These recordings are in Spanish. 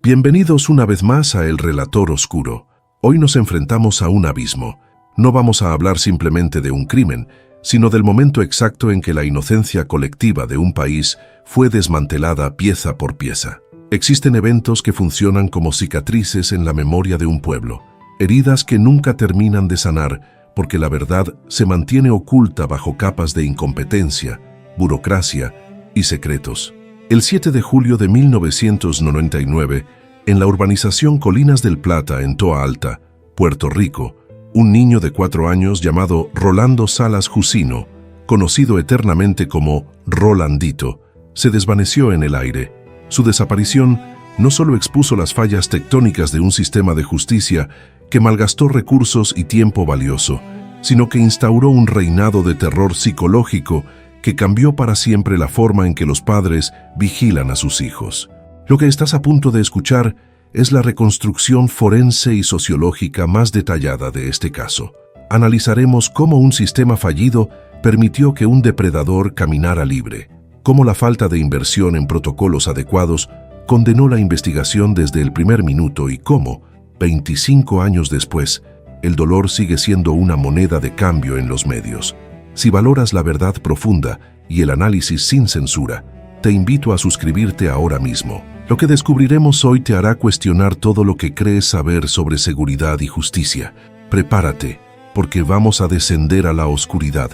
Bienvenidos una vez más a El Relator Oscuro. Hoy nos enfrentamos a un abismo. No vamos a hablar simplemente de un crimen, sino del momento exacto en que la inocencia colectiva de un país fue desmantelada pieza por pieza. Existen eventos que funcionan como cicatrices en la memoria de un pueblo, heridas que nunca terminan de sanar porque la verdad se mantiene oculta bajo capas de incompetencia, burocracia y secretos. El 7 de julio de 1999, en la urbanización Colinas del Plata, en Toa Alta, Puerto Rico, un niño de 4 años llamado Rolando Salas Jusino, conocido eternamente como Rolandito, se desvaneció en el aire. Su desaparición no solo expuso las fallas tectónicas de un sistema de justicia que malgastó recursos y tiempo valioso, sino que instauró un reinado de terror psicológico que cambió para siempre la forma en que los padres vigilan a sus hijos. Lo que estás a punto de escuchar es la reconstrucción forense y sociológica más detallada de este caso. Analizaremos cómo un sistema fallido permitió que un depredador caminara libre, cómo la falta de inversión en protocolos adecuados condenó la investigación desde el primer minuto y cómo, 25 años después, el dolor sigue siendo una moneda de cambio en los medios. Si valoras la verdad profunda y el análisis sin censura, te invito a suscribirte ahora mismo. Lo que descubriremos hoy te hará cuestionar todo lo que crees saber sobre seguridad y justicia. Prepárate, porque vamos a descender a la oscuridad.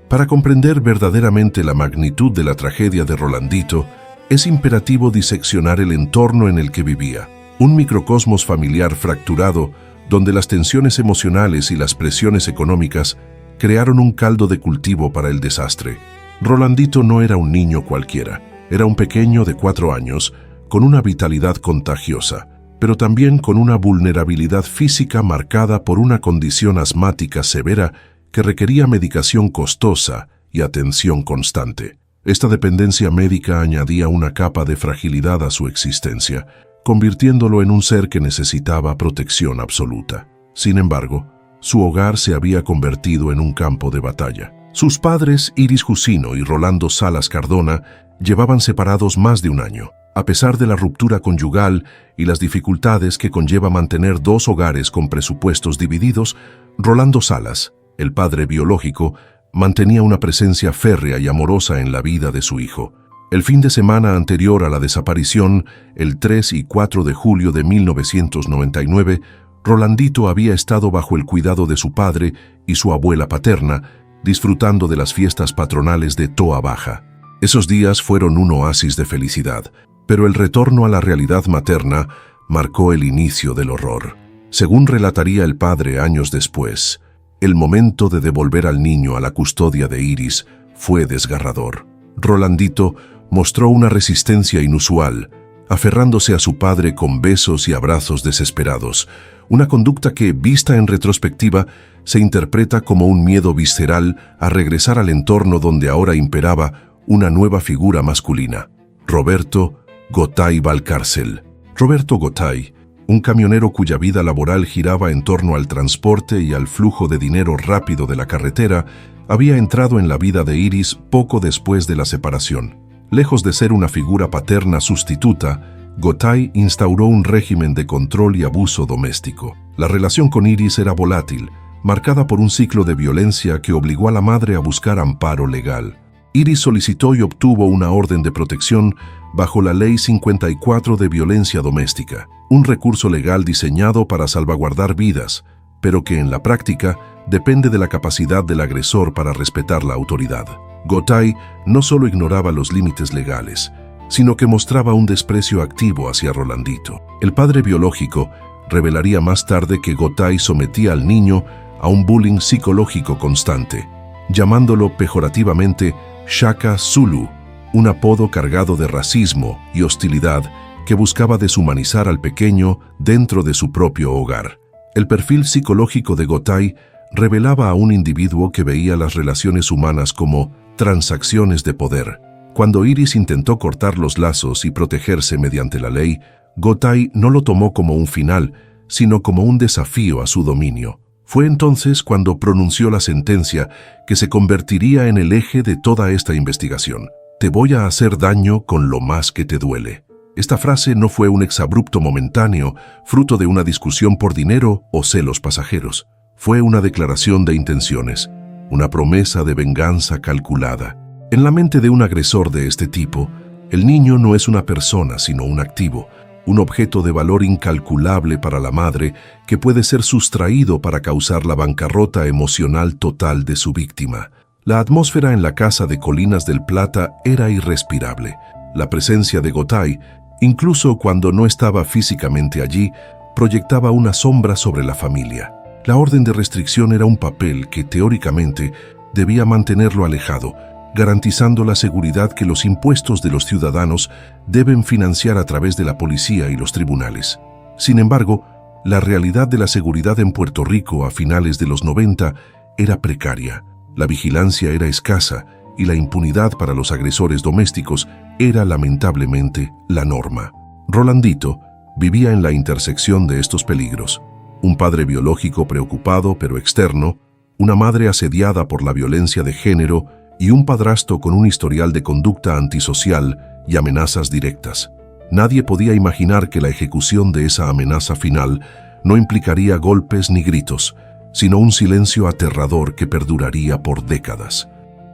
Para comprender verdaderamente la magnitud de la tragedia de Rolandito, es imperativo diseccionar el entorno en el que vivía. Un microcosmos familiar fracturado, donde las tensiones emocionales y las presiones económicas crearon un caldo de cultivo para el desastre. Rolandito no era un niño cualquiera, era un pequeño de 4 años, con una vitalidad contagiosa, pero también con una vulnerabilidad física marcada por una condición asmática severa que requería medicación costosa y atención constante. Esta dependencia médica añadía una capa de fragilidad a su existencia, convirtiéndolo en un ser que necesitaba protección absoluta. Sin embargo, su hogar se había convertido en un campo de batalla. Sus padres, Iris Jusino y Rolando Salas Cardona, llevaban separados más de un año. A pesar de la ruptura conyugal y las dificultades que conlleva mantener 2 hogares con presupuestos divididos, Rolando Salas, el padre biológico, mantenía una presencia férrea y amorosa en la vida de su hijo. El fin de semana anterior a la desaparición, el 3 y 4 de julio de 1999, Rolandito había estado bajo el cuidado de su padre y su abuela paterna, disfrutando de las fiestas patronales de Toa Baja. Esos días fueron un oasis de felicidad, pero el retorno a la realidad materna marcó el inicio del horror. Según relataría el padre años después, el momento de devolver al niño a la custodia de Iris fue desgarrador. Rolandito mostró una resistencia inusual, aferrándose a su padre con besos y abrazos desesperados, una conducta que, vista en retrospectiva, se interpreta como un miedo visceral a regresar al entorno donde ahora imperaba una nueva figura masculina, Roberto Gotay Valcárcel. Roberto Gotay, un camionero cuya vida laboral giraba en torno al transporte y al flujo de dinero rápido de la carretera, había entrado en la vida de Iris poco después de la separación. Lejos de ser una figura paterna sustituta, Gotay instauró un régimen de control y abuso doméstico. La relación con Iris era volátil, marcada por un ciclo de violencia que obligó a la madre a buscar amparo legal. Iris solicitó y obtuvo una orden de protección bajo la Ley 54 de violencia doméstica, un recurso legal diseñado para salvaguardar vidas, pero que en la práctica depende de la capacidad del agresor para respetar la autoridad. Gotay no solo ignoraba los límites legales, sino que mostraba un desprecio activo hacia Rolandito. El padre biológico revelaría más tarde que Gotay sometía al niño a un bullying psicológico constante, llamándolo pejorativamente Shaka Zulu, un apodo cargado de racismo y hostilidad que buscaba deshumanizar al pequeño dentro de su propio hogar. El perfil psicológico de Gotay revelaba a un individuo que veía las relaciones humanas como transacciones de poder. Cuando Iris intentó cortar los lazos y protegerse mediante la ley, Gotay no lo tomó como un final, sino como un desafío a su dominio. Fue entonces cuando pronunció la sentencia que se convertiría en el eje de toda esta investigación. Te voy a hacer daño con lo más que te duele. Esta frase no fue un exabrupto momentáneo, fruto de una discusión por dinero o celos pasajeros. Fue una declaración de intenciones, una promesa de venganza calculada. En la mente de un agresor de este tipo, el niño no es una persona, sino un activo, un objeto de valor incalculable para la madre que puede ser sustraído para causar la bancarrota emocional total de su víctima. La atmósfera en la casa de Colinas del Plata era irrespirable. La presencia de Gotay, incluso cuando no estaba físicamente allí, proyectaba una sombra sobre la familia. La orden de restricción era un papel que, teóricamente, debía mantenerlo alejado, garantizando la seguridad que los impuestos de los ciudadanos deben financiar a través de la policía y los tribunales. Sin embargo, la realidad de la seguridad en Puerto Rico a finales de los 90 era precaria. La vigilancia era escasa y la impunidad para los agresores domésticos era lamentablemente la norma. Rolandito vivía en la intersección de estos peligros. Un padre biológico preocupado pero externo, una madre asediada por la violencia de género y un padrastro con un historial de conducta antisocial y amenazas directas. Nadie podía imaginar que la ejecución de esa amenaza final no implicaría golpes ni gritos, sino un silencio aterrador que perduraría por décadas.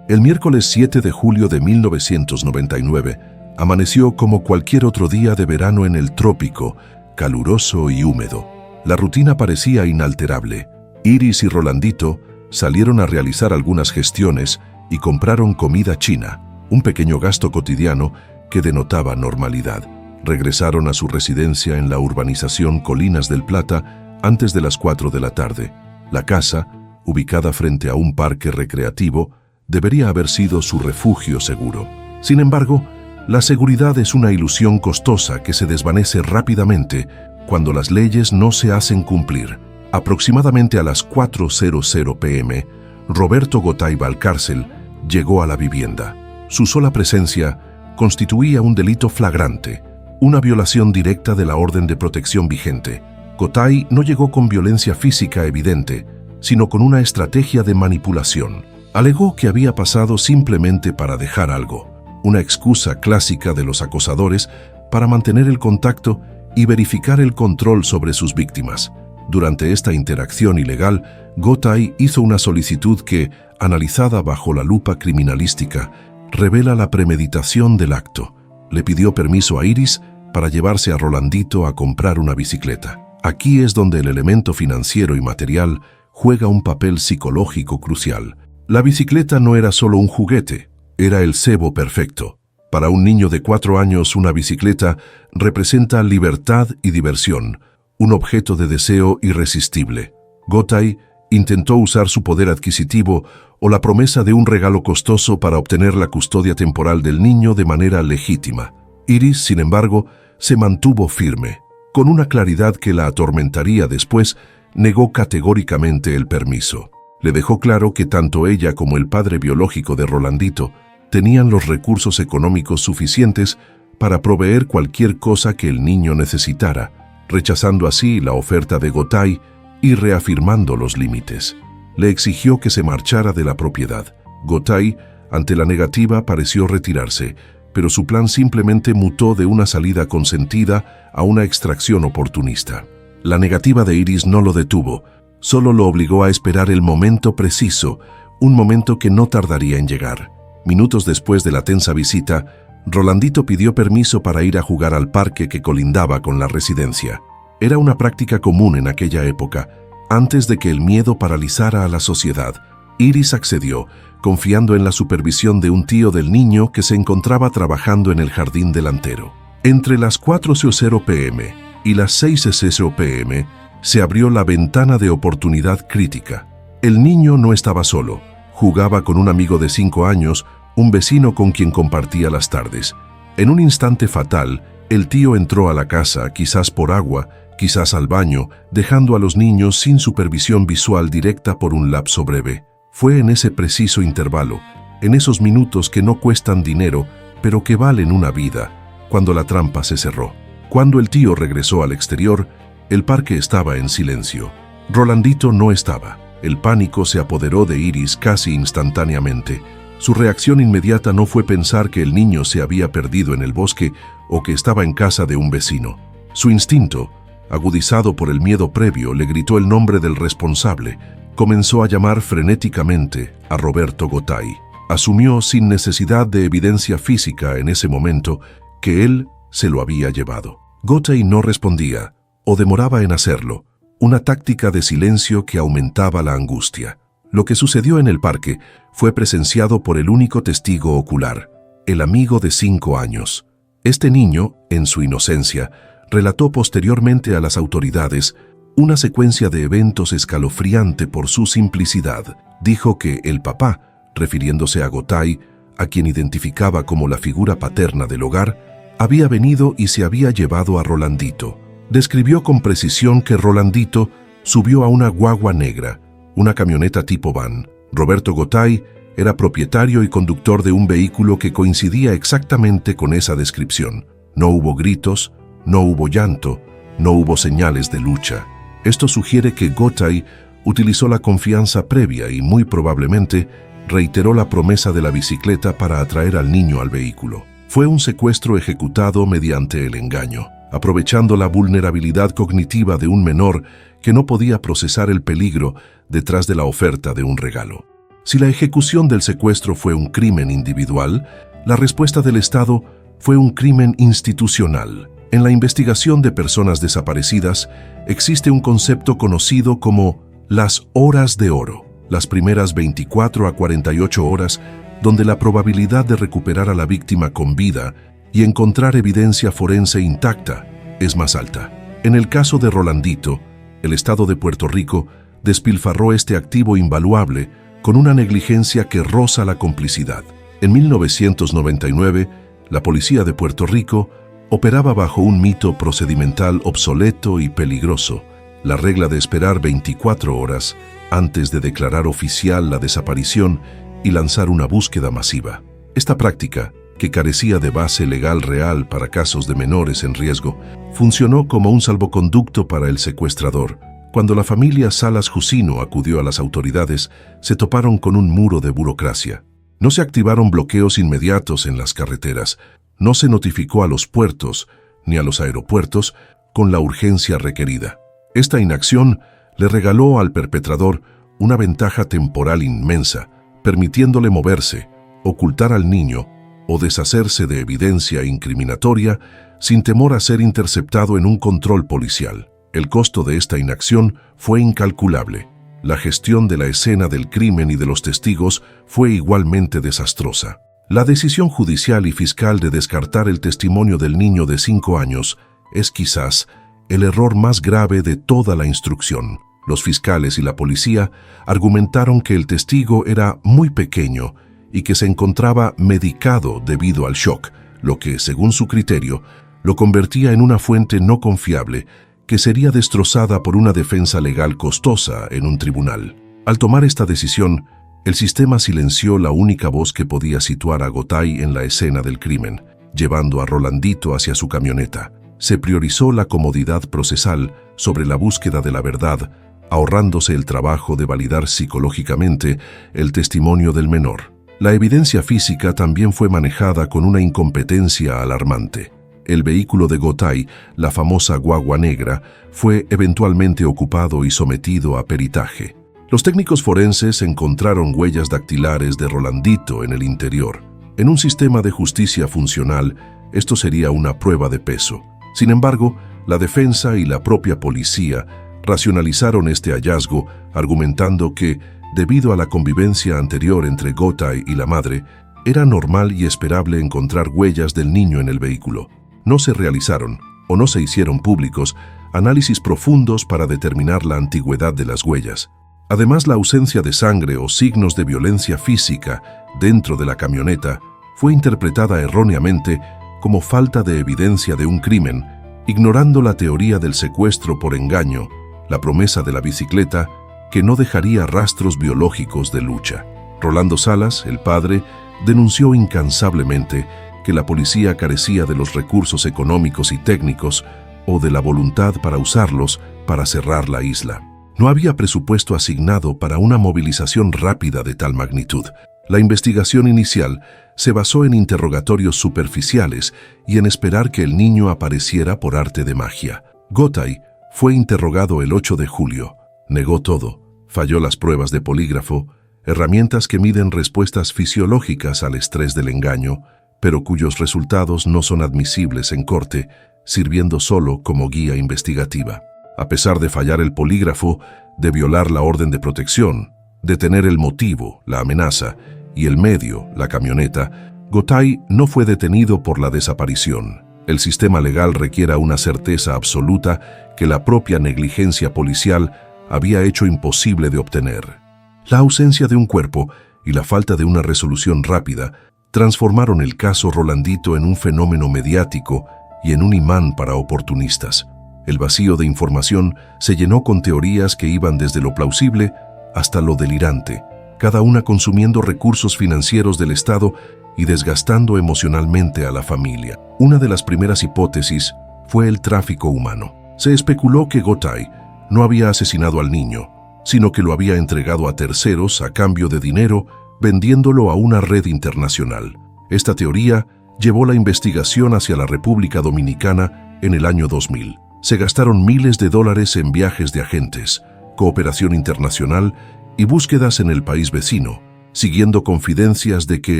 El miércoles 7 de julio de 1999 amaneció como cualquier otro día de verano en el trópico, caluroso y húmedo. La rutina parecía inalterable. Iris y Rolandito salieron a realizar algunas gestiones y compraron comida china, un pequeño gasto cotidiano que denotaba normalidad. Regresaron a su residencia en la urbanización Colinas del Plata antes de las 4 de la tarde. La casa, ubicada frente a un parque recreativo, debería haber sido su refugio seguro. Sin embargo, la seguridad es una ilusión costosa que se desvanece rápidamente cuando las leyes no se hacen cumplir. Aproximadamente a las 4:00 p.m., Roberto Gotay Valcárcel llegó a la vivienda. Su sola presencia constituía un delito flagrante, una violación directa de la orden de protección vigente. Gotay no llegó con violencia física evidente, sino con una estrategia de manipulación. Alegó que había pasado simplemente para dejar algo, una excusa clásica de los acosadores para mantener el contacto y verificar el control sobre sus víctimas. Durante esta interacción ilegal, Gotay hizo una solicitud que, analizada bajo la lupa criminalística, revela la premeditación del acto. Le pidió permiso a Iris para llevarse a Rolandito a comprar una bicicleta. Aquí es donde el elemento financiero y material juega un papel psicológico crucial. La bicicleta no era solo un juguete, era el cebo perfecto. Para un niño de 4 años, una bicicleta representa libertad y diversión, un objeto de deseo irresistible. Gotay intentó usar su poder adquisitivo o la promesa de un regalo costoso para obtener la custodia temporal del niño de manera legítima. Iris, sin embargo, se mantuvo firme. Con una claridad que la atormentaría después, negó categóricamente el permiso. Le dejó claro que tanto ella como el padre biológico de Rolandito tenían los recursos económicos suficientes para proveer cualquier cosa que el niño necesitara, rechazando así la oferta de Gotay y reafirmando los límites. Le exigió que se marchara de la propiedad. Gotay, ante la negativa, pareció retirarse, pero su plan simplemente mutó de una salida consentida a una extracción oportunista. La negativa de Iris no lo detuvo, solo lo obligó a esperar el momento preciso, un momento que no tardaría en llegar. Minutos después de la tensa visita, Rolandito pidió permiso para ir a jugar al parque que colindaba con la residencia. Era una práctica común en aquella época, antes de que el miedo paralizara a la sociedad. Iris accedió, confiando en la supervisión de un tío del niño que se encontraba trabajando en el jardín delantero. Entre las 4:00 p.m. y las 6:00 p.m. se abrió la ventana de oportunidad crítica. El niño no estaba solo. Jugaba con un amigo de 5 años, un vecino con quien compartía las tardes. En un instante fatal, el tío entró a la casa, quizás por agua, quizás al baño, dejando a los niños sin supervisión visual directa por un lapso breve. Fue en ese preciso intervalo, en esos minutos que no cuestan dinero, pero que valen una vida, cuando la trampa se cerró. Cuando el tío regresó al exterior, el parque estaba en silencio. Rolandito no estaba. El pánico se apoderó de Iris casi instantáneamente. Su reacción inmediata no fue pensar que el niño se había perdido en el bosque o que estaba en casa de un vecino. Su instinto, agudizado por el miedo previo, le gritó el nombre del responsable. Comenzó a llamar frenéticamente a Roberto Gotay. Asumió sin necesidad de evidencia física en ese momento que él se lo había llevado. Gotay no respondía o demoraba en hacerlo, una táctica de silencio que aumentaba la angustia. Lo que sucedió en el parque fue presenciado por el único testigo ocular, el amigo de 5 años. Este niño, en su inocencia, relató posteriormente a las autoridades una secuencia de eventos escalofriante por su simplicidad. Dijo que el papá, refiriéndose a Gotay, a quien identificaba como la figura paterna del hogar, había venido y se había llevado a Rolandito. Describió con precisión que Rolandito subió a una guagua negra, una camioneta tipo van. Roberto Gotay era propietario y conductor de un vehículo que coincidía exactamente con esa descripción. No hubo gritos, no hubo llanto, no hubo señales de lucha. Esto sugiere que Gotay utilizó la confianza previa y muy probablemente reiteró la promesa de la bicicleta para atraer al niño al vehículo. Fue un secuestro ejecutado mediante el engaño, aprovechando la vulnerabilidad cognitiva de un menor que no podía procesar el peligro detrás de la oferta de un regalo. Si la ejecución del secuestro fue un crimen individual, la respuesta del Estado fue un crimen institucional. En la investigación de personas desaparecidas existe un concepto conocido como las horas de oro, las primeras 24 a 48 horas donde la probabilidad de recuperar a la víctima con vida y encontrar evidencia forense intacta es más alta. En el caso de Rolandito, el Estado de Puerto Rico despilfarró este activo invaluable con una negligencia que roza la complicidad. En 1999, la Policía de Puerto Rico operaba bajo un mito procedimental obsoleto y peligroso, la regla de esperar 24 horas antes de declarar oficial la desaparición y lanzar una búsqueda masiva. Esta práctica, que carecía de base legal real para casos de menores en riesgo, funcionó como un salvoconducto para el secuestrador. Cuando la familia Salas Jusino acudió a las autoridades, se toparon con un muro de burocracia. No se activaron bloqueos inmediatos en las carreteras, no se notificó a los puertos ni a los aeropuertos con la urgencia requerida. Esta inacción le regaló al perpetrador una ventaja temporal inmensa, permitiéndole moverse, ocultar al niño o deshacerse de evidencia incriminatoria sin temor a ser interceptado en un control policial. El costo de esta inacción fue incalculable. La gestión de la escena del crimen y de los testigos fue igualmente desastrosa. La decisión judicial y fiscal de descartar el testimonio del niño de 5 años es quizás el error más grave de toda la instrucción. Los fiscales y la policía argumentaron que el testigo era muy pequeño y que se encontraba medicado debido al shock, lo que, según su criterio, lo convertía en una fuente no confiable que sería destrozada por una defensa legal costosa en un tribunal. Al tomar esta decisión, el sistema silenció la única voz que podía situar a Gotay en la escena del crimen, llevando a Rolandito hacia su camioneta. Se priorizó la comodidad procesal sobre la búsqueda de la verdad, ahorrándose el trabajo de validar psicológicamente el testimonio del menor. La evidencia física también fue manejada con una incompetencia alarmante. El vehículo de Gotay, la famosa guagua negra, fue eventualmente ocupado y sometido a peritaje. Los técnicos forenses encontraron huellas dactilares de Rolandito en el interior. En un sistema de justicia funcional, esto sería una prueba de peso. Sin embargo, la defensa y la propia policía racionalizaron este hallazgo, argumentando que, debido a la convivencia anterior entre Gotay y la madre, era normal y esperable encontrar huellas del niño en el vehículo. No se realizaron, o no se hicieron públicos, análisis profundos para determinar la antigüedad de las huellas. Además, la ausencia de sangre o signos de violencia física dentro de la camioneta fue interpretada erróneamente como falta de evidencia de un crimen, ignorando la teoría del secuestro por engaño, la promesa de la bicicleta, que no dejaría rastros biológicos de lucha. Rolando Salas, el padre, denunció incansablemente que la policía carecía de los recursos económicos y técnicos o de la voluntad para usarlos para cerrar la isla. No había presupuesto asignado para una movilización rápida de tal magnitud. La investigación inicial se basó en interrogatorios superficiales y en esperar que el niño apareciera por arte de magia. Gotay fue interrogado el 8 de julio. Negó todo, falló las pruebas de polígrafo, herramientas que miden respuestas fisiológicas al estrés del engaño, pero cuyos resultados no son admisibles en corte, sirviendo solo como guía investigativa. A pesar de fallar el polígrafo, de violar la orden de protección, de tener el motivo, la amenaza, y el medio, la camioneta, Gotay no fue detenido por la desaparición. El sistema legal requiere una certeza absoluta que la propia negligencia policial había hecho imposible de obtener. La ausencia de un cuerpo y la falta de una resolución rápida transformaron el caso Rolandito en un fenómeno mediático y en un imán para oportunistas. El vacío de información se llenó con teorías que iban desde lo plausible hasta lo delirante, cada una consumiendo recursos financieros del Estado y desgastando emocionalmente a la familia. Una de las primeras hipótesis fue el tráfico humano. Se especuló que Gotay no había asesinado al niño, sino que lo había entregado a terceros a cambio de dinero, vendiéndolo a una red internacional. Esta teoría llevó la investigación hacia la República Dominicana en el año 2000. Se gastaron miles de dólares en viajes de agentes, cooperación internacional y búsquedas en el país vecino, siguiendo confidencias de que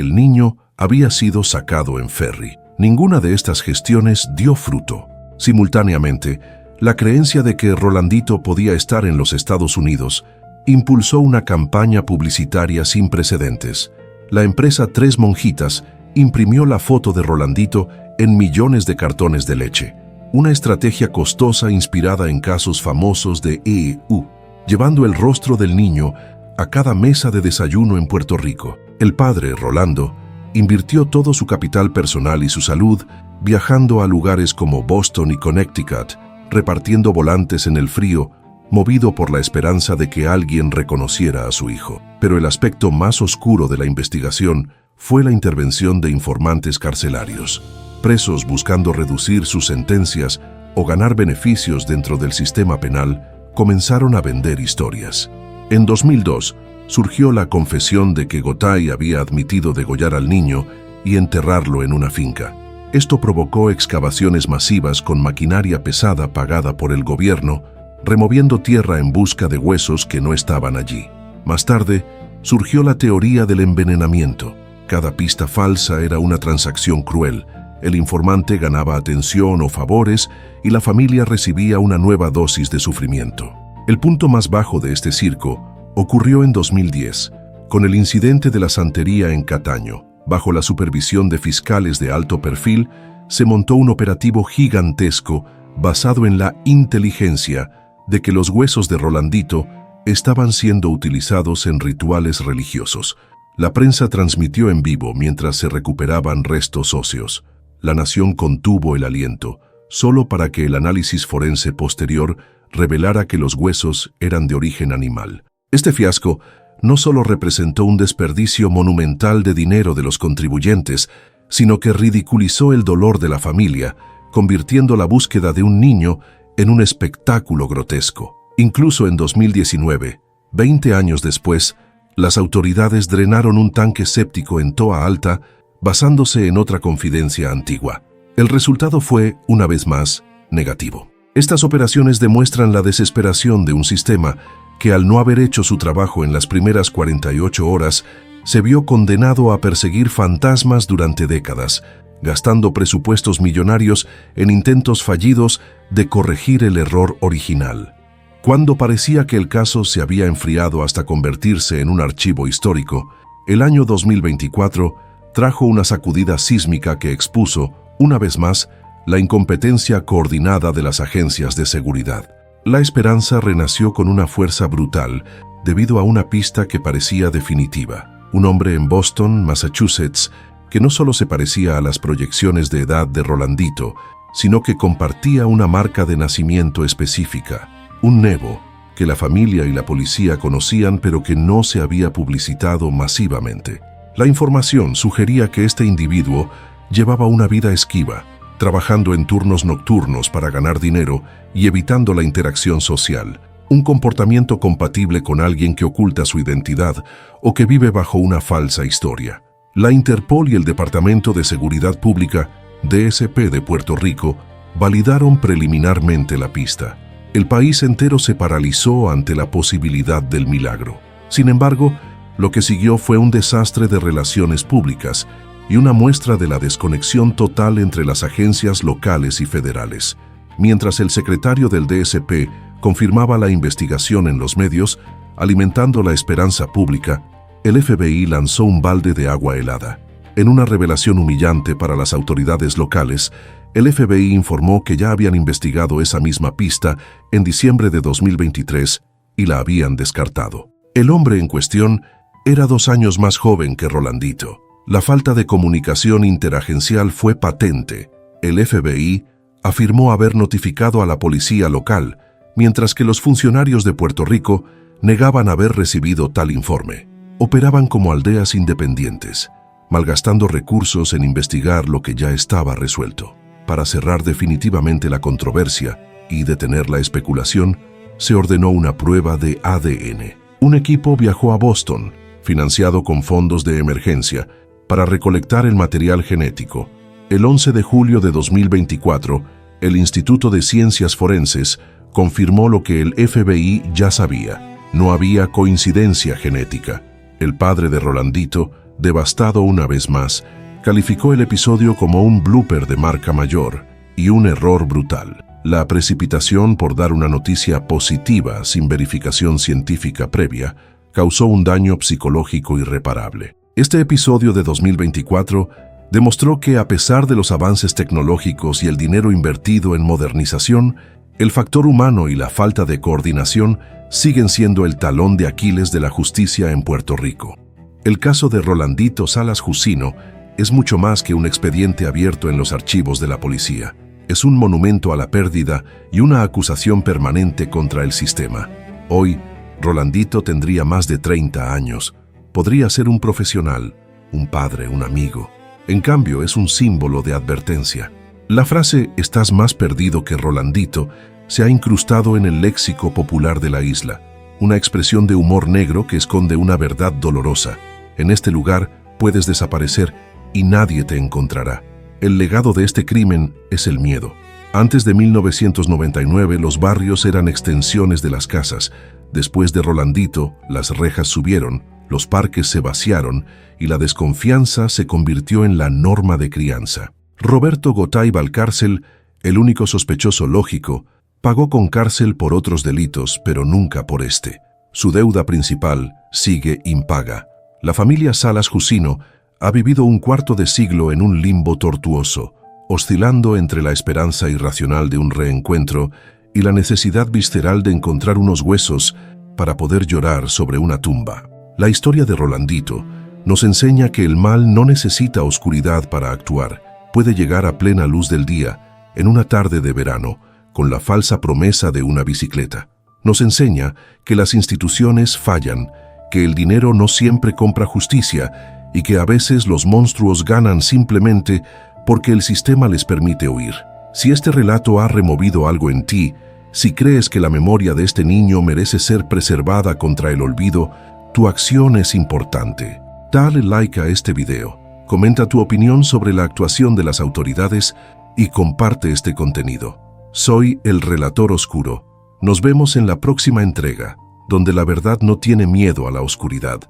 el niño había sido sacado en ferry. Ninguna de estas gestiones dio fruto. Simultáneamente, la creencia de que Rolandito podía estar en los Estados Unidos impulsó una campaña publicitaria sin precedentes. La empresa Tres Monjitas imprimió la foto de Rolandito en millones de cartones de leche, una estrategia costosa inspirada en casos famosos de EEU, llevando el rostro del niño a cada mesa de desayuno en Puerto Rico. El padre, Rolando, invirtió todo su capital personal y su salud viajando a lugares como Boston y Connecticut, repartiendo volantes en el frío, movido por la esperanza de que alguien reconociera a su hijo. Pero el aspecto más oscuro de la investigación fue la intervención de informantes carcelarios. Presos buscando reducir sus sentencias o ganar beneficios dentro del sistema penal comenzaron a vender historias. En 2002 surgió la confesión de que Gotay había admitido degollar al niño y enterrarlo en una finca. Esto provocó excavaciones masivas con maquinaria pesada pagada por el gobierno, removiendo tierra en busca de huesos que no estaban allí. Más tarde, surgió la teoría del envenenamiento. Cada pista falsa era una transacción cruel. El informante ganaba atención o favores y la familia recibía una nueva dosis de sufrimiento. El punto más bajo de este circo ocurrió en 2010, con el incidente de la santería en Cataño. Bajo la supervisión de fiscales de alto perfil, se montó un operativo gigantesco basado en la inteligencia de que los huesos de Rolandito estaban siendo utilizados en rituales religiosos. La prensa transmitió en vivo mientras se recuperaban restos óseos. La nación contuvo el aliento, solo para que el análisis forense posterior revelara que los huesos eran de origen animal. Este fiasco no solo representó un desperdicio monumental de dinero de los contribuyentes, sino que ridiculizó el dolor de la familia, convirtiendo la búsqueda de un niño en un espectáculo grotesco. Incluso en 2019, 20 años después, las autoridades drenaron un tanque séptico en Toa Alta basándose en otra confidencia antigua. El resultado fue, una vez más, negativo. Estas operaciones demuestran la desesperación de un sistema que, al no haber hecho su trabajo en las primeras 48 horas, se vio condenado a perseguir fantasmas durante décadas, gastando presupuestos millonarios en intentos fallidos de corregir el error original. Cuando parecía que el caso se había enfriado hasta convertirse en un archivo histórico, el año 2024 trajo una sacudida sísmica que expuso, una vez más, la incompetencia coordinada de las agencias de seguridad. La esperanza renació con una fuerza brutal debido a una pista que parecía definitiva. Un hombre en Boston, Massachusetts, que no solo se parecía a las proyecciones de edad de Rolandito, sino que compartía una marca de nacimiento específica, un nevo que la familia y la policía conocían pero que no se había publicitado masivamente. La información sugería que este individuo llevaba una vida esquiva, trabajando en turnos nocturnos para ganar dinero y evitando la interacción social. un comportamiento compatible con alguien que oculta su identidad o que vive bajo una falsa historia. La Interpol y el Departamento de Seguridad Pública, DSP de Puerto Rico, validaron preliminarmente la pista. El país entero se paralizó ante la posibilidad del milagro. Sin embargo, lo que siguió fue un desastre de relaciones públicas y una muestra de la desconexión total entre las agencias locales y federales. Mientras el secretario del DSP confirmaba la investigación en los medios, alimentando la esperanza pública, el FBI lanzó un balde de agua helada. En una revelación humillante para las autoridades locales, el FBI informó que ya habían investigado esa misma pista en diciembre de 2023 y la habían descartado. El hombre en cuestión era 2 años más joven que Rolandito. La falta de comunicación interagencial fue patente. El FBI afirmó haber notificado a la policía local, mientras que los funcionarios de Puerto Rico negaban haber recibido tal informe. Operaban como aldeas independientes, malgastando recursos en investigar lo que ya estaba resuelto. Para cerrar definitivamente la controversia y detener la especulación, se ordenó una prueba de ADN. Un equipo viajó a Boston, financiado con fondos de emergencia, para recolectar el material genético. El 11 de julio de 2024, el Instituto de Ciencias Forenses confirmó lo que el FBI ya sabía. No había coincidencia genética. El padre de Rolandito, devastado una vez más, calificó el episodio como un blooper de marca mayor y un error brutal. La precipitación por dar una noticia positiva sin verificación científica previa causó un daño psicológico irreparable. Este episodio de 2024 demostró que, a pesar de los avances tecnológicos y el dinero invertido en modernización, el factor humano y la falta de coordinación siguen siendo el talón de Aquiles de la justicia en Puerto Rico. El caso de Rolandito Salas Jusino es mucho más que un expediente abierto en los archivos de la policía. Es un monumento a la pérdida y una acusación permanente contra el sistema. Hoy, Rolandito tendría más de 30 años. Podría ser un profesional, un padre, un amigo. En cambio, es un símbolo de advertencia. La frase «estás más perdido que Rolandito» se ha incrustado en el léxico popular de la isla, una expresión de humor negro que esconde una verdad dolorosa. En este lugar puedes desaparecer y nadie te encontrará. El legado de este crimen es el miedo. Antes de 1999, los barrios eran extensiones de las casas. Después de Rolandito, las rejas subieron, los parques se vaciaron y la desconfianza se convirtió en la norma de crianza. Roberto Gotay Valcárcel, el único sospechoso lógico, pagó con cárcel por otros delitos, pero nunca por este. Su deuda principal sigue impaga. La familia Salas Jusino ha vivido un cuarto de siglo en un limbo tortuoso, oscilando entre la esperanza irracional de un reencuentro y la necesidad visceral de encontrar unos huesos para poder llorar sobre una tumba. La historia de Rolandito nos enseña que el mal no necesita oscuridad para actuar. Puede llegar a plena luz del día, en una tarde de verano, con la falsa promesa de una bicicleta. Nos enseña que las instituciones fallan, que el dinero no siempre compra justicia y que a veces los monstruos ganan simplemente porque el sistema les permite huir. Si este relato ha removido algo en ti, si crees que la memoria de este niño merece ser preservada contra el olvido, tu acción es importante. Dale like a este video, comenta tu opinión sobre la actuación de las autoridades y comparte este contenido. Soy el Relator Oscuro. Nos vemos en la próxima entrega, donde la verdad no tiene miedo a la oscuridad.